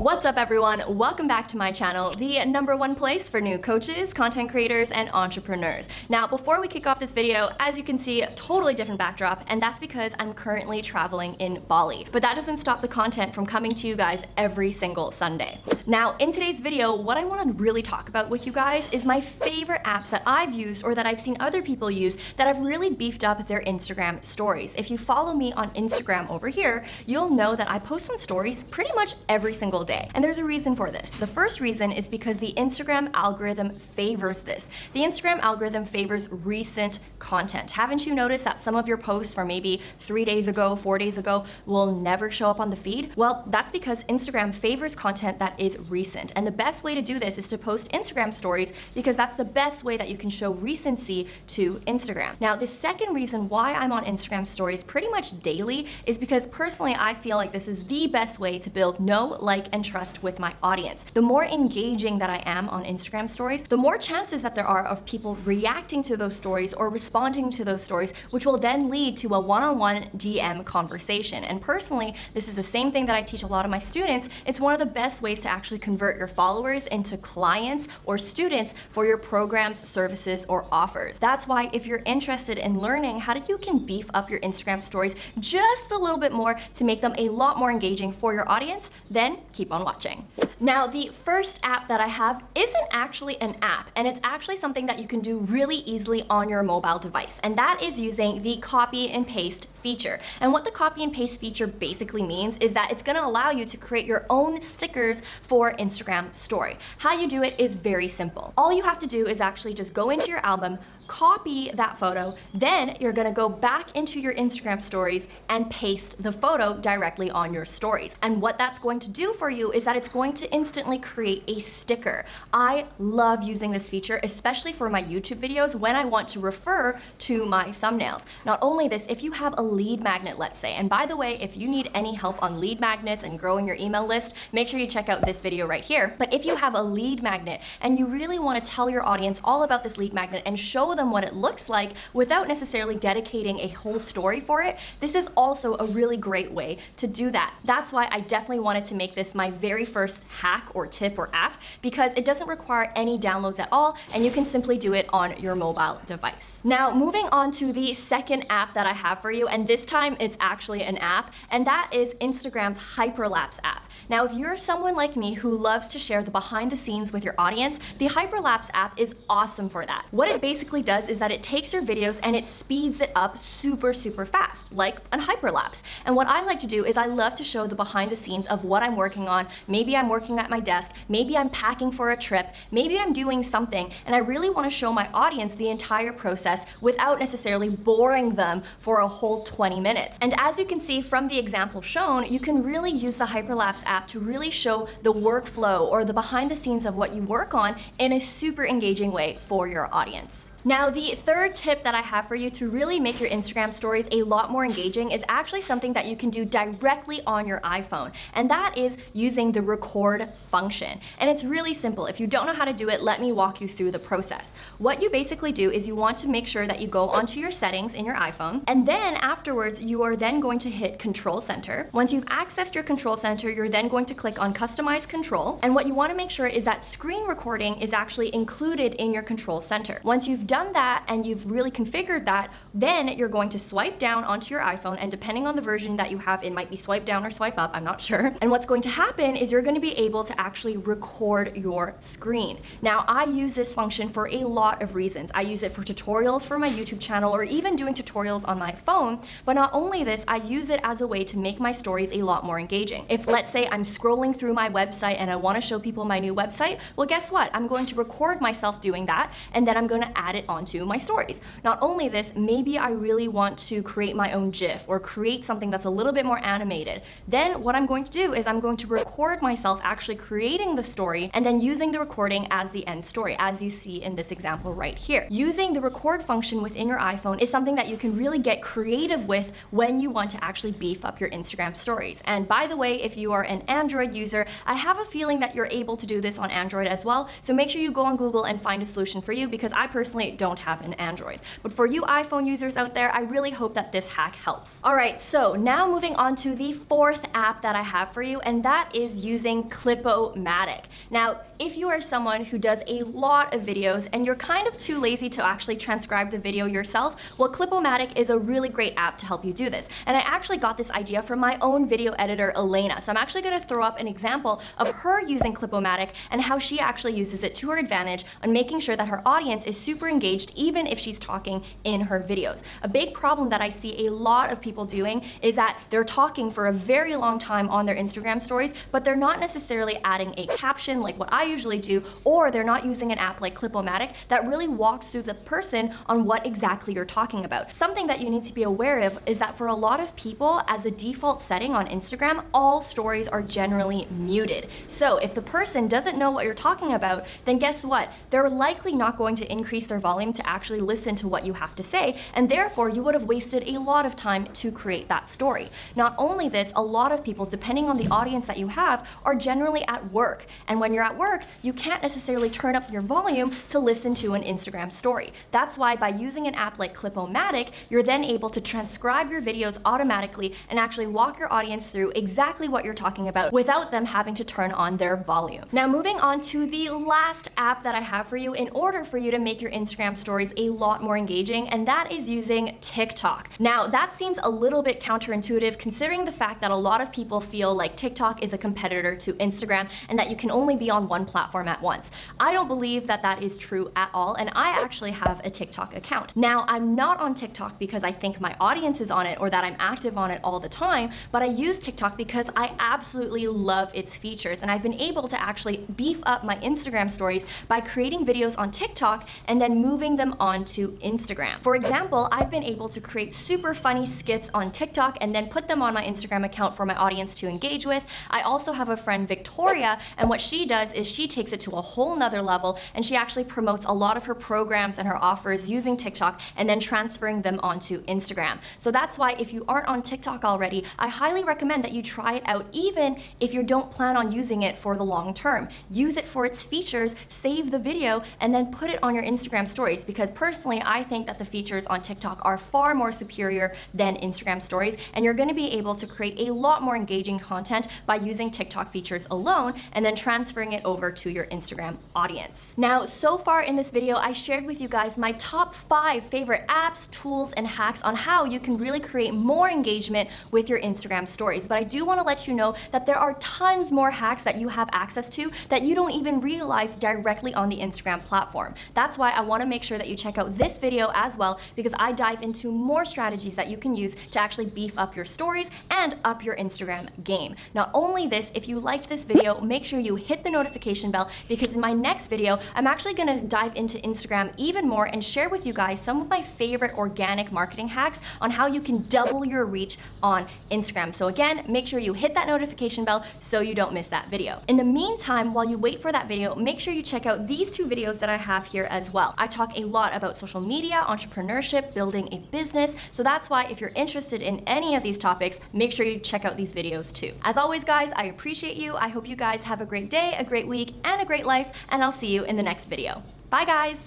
What's up everyone? Welcome back to my channel, the #1 place for new coaches, content creators, and entrepreneurs. Now, before we kick off this video, as you can see, a totally different backdrop, and that's because I'm currently traveling in Bali. But that doesn't stop the content from coming to you guys every single Sunday. Now, in today's video, what I want to really talk about with you guys is my favorite apps that I've used or that I've seen other people use that have really beefed up their Instagram stories. If you follow me on Instagram over here, you'll know that I post on stories pretty much every single day. And there's a reason for this. The first reason is because the Instagram algorithm favors this. The Instagram algorithm favors recent content. Haven't you noticed that some of your posts from maybe 3 days ago, 4 days ago will never show up on the feed? Well, that's because Instagram favors content that is recent. And the best way to do this is to post Instagram stories because that's the best way that you can show recency to Instagram. Now, the second reason why I'm on Instagram stories pretty much daily is because personally I feel like this is the best way to build know, like, and trust with my audience. The more engaging that I am on Instagram stories, the more chances that there are of people reacting to those stories or responding to those stories, which will then lead to a one-on-one DM conversation. And personally, this is the same thing that I teach a lot of my students. It's one of the best ways to actually convert your followers into clients or students for your programs, services, or offers. That's why if you're interested in learning how you can beef up your Instagram stories just a little bit more to make them a lot more engaging for your audience, then keep on watching. Now, the first app that I have isn't actually an app, and it's actually something that you can do really easily on your mobile device, and that is using the copy and paste feature. And what the copy and paste feature basically means is that it's gonna allow you to create your own stickers for Instagram story. How you do it is very simple. All you have to do is actually just go into your album, copy that photo, then you're gonna go back into your Instagram stories and paste the photo directly on your stories. And what that's going to do for you is that it's going to instantly create a sticker. I love using this feature, especially for my YouTube videos when I want to refer to my thumbnails. Not only this, if you have a lead magnet, let's say, and by the way, if you need any help on lead magnets and growing your email list, make sure you check out this video right here. But if you have a lead magnet and you really want to tell your audience all about this lead magnet and show them what it looks like without necessarily dedicating a whole story for it, this is also a really great way to do that. That's why I definitely wanted to make this my very first hack or tip or app, because it doesn't require any downloads at all and you can simply do it on your mobile device. Now, moving on to the second app that I have for you, and this time it's actually an app, and that is Instagram's Hyperlapse app. Now, if you're someone like me who loves to share the behind the scenes with your audience, the Hyperlapse app is awesome for that. What it basically does is that it takes your videos and it speeds it up super fast, like an hyperlapse. And what I like to do is I love to show the behind the scenes of what I'm working on. Maybe I'm working at my desk, maybe I'm packing for a trip, maybe I'm doing something, and I really want to show my audience the entire process without necessarily boring them for a whole 20 minutes. And as you can see from the example shown, you can really use the Hyperlapse app to really show the workflow or the behind the scenes of what you work on in a super engaging way for your audience. Now, the third tip that I have for you to really make your Instagram stories a lot more engaging is actually something that you can do directly on your iPhone, and that is using the record function. And it's really simple. If you don't know how to do it, let me walk you through the process. What you basically do is you want to make sure that you go onto your settings in your iPhone, and then afterwards you are then going to hit Control Center. Once you've accessed your Control Center, you're then going to click on Customize Control, and what you want to make sure is that screen recording is actually included in your Control Center. Once you've done that and you've really configured that, then you're going to swipe down onto your iPhone, and depending on the version that you have, it might be swipe down or swipe up, I'm not sure. And what's going to happen is you're going to be able to actually record your screen. Now, I use this function for a lot of reasons. I use it for tutorials for my YouTube channel or even doing tutorials on my phone, but not only this, I use it as a way to make my stories a lot more engaging. If, let's say, I'm scrolling through my website and I want to show people my new website, well, guess what? I'm going to record myself doing that, and then I'm going to add it onto my stories. Not only this, maybe I really want to create my own GIF or create something that's a little bit more animated. Then what I'm going to do is I'm going to record myself actually creating the story and then using the recording as the end story, as you see in this example right here. Using the record function within your iPhone is something that you can really get creative with when you want to actually beef up your Instagram stories. And by the way, if you are an Android user, I have a feeling that you're able to do this on Android as well. So make sure you go on Google and find a solution for you, because I personally unfortunately don't have an Android. But for you iPhone users out there, I really hope that this hack helps. All right, so now moving on to the fourth app that I have for you, and that is using Clip-O-Matic. Now, if you are someone who does a lot of videos and you're kind of too lazy to actually transcribe the video yourself, well, Clip-O-Matic is a really great app to help you do this. And I actually got this idea from my own video editor, Elena. So I'm actually gonna throw up an example of her using Clip-O-Matic and how she actually uses it to her advantage on making sure that her audience is super engaged even if she's talking in her videos. A big problem that I see a lot of people doing is that they're talking for a very long time on their Instagram stories, but they're not necessarily adding a caption like what I usually do, or they're not using an app like Clip-O-Matic that really walks through the person on what exactly you're talking about. Something that you need to be aware of is that for a lot of people, as a default setting on Instagram, all stories are generally muted. So if the person doesn't know what you're talking about, then guess what? They're likely not going to increase their volume to actually listen to what you have to say, and therefore you would have wasted a lot of time to create that story. Not only this, a lot of people, depending on the audience that you have, are generally at work. And when you're at work, you can't necessarily turn up your volume to listen to an Instagram story. That's why by using an app like Clip-O-Matic, you're then able to transcribe your videos automatically and actually walk your audience through exactly what you're talking about without them having to turn on their volume. Now moving on to the last app that I have for you in order for you to make your Instagram stories a lot more engaging, and that is using TikTok. Now that seems a little bit counterintuitive considering the fact that a lot of people feel like TikTok is a competitor to Instagram and that you can only be on one platform at once. I don't believe that that is true at all, and I actually have a TikTok account. Now I'm not on TikTok because I think my audience is on it or that I'm active on it all the time, but I use TikTok because I absolutely love its features, and I've been able to actually beef up my Instagram stories by creating videos on TikTok and then moving them onto Instagram. For example, I've been able to create super funny skits on TikTok and then put them on my Instagram account for my audience to engage with. I also have a friend, Victoria, and what she does is she takes it to a whole nother level, and she actually promotes a lot of her programs and her offers using TikTok and then transferring them onto Instagram. So that's why if you aren't on TikTok already, I highly recommend that you try it out even if you don't plan on using it for the long term. Use it for its features, save the video, and then put it on your Instagram stories, because personally I think that the features on TikTok are far more superior than Instagram stories, and you're going to be able to create a lot more engaging content by using TikTok features alone and then transferring it over to your Instagram audience. Now, so far in this video, I shared with you guys my top 5 favorite apps, tools, and hacks on how you can really create more engagement with your Instagram stories. But I do want to let you know that there are tons more hacks that you have access to that you don't even realize directly on the Instagram platform. That's why I want to make sure that you check out this video as well, because I dive into more strategies that you can use to actually beef up your stories and up your Instagram game. Not only this, if you liked this video, make sure you hit the notification bell, because in my next video, I'm actually going to dive into Instagram even more and share with you guys some of my favorite organic marketing hacks on how you can double your reach on Instagram. So again, make sure you hit that notification bell so you don't miss that video. In the meantime, while you wait for that video, make sure you check out these 2 videos that I have here as well. I talk a lot about social media, entrepreneurship, building a business. So that's why if you're interested in any of these topics, make sure you check out these videos too. As always, guys, I appreciate you. I hope you guys have a great day, a great week, and a great life, and I'll see you in the next video. Bye, guys.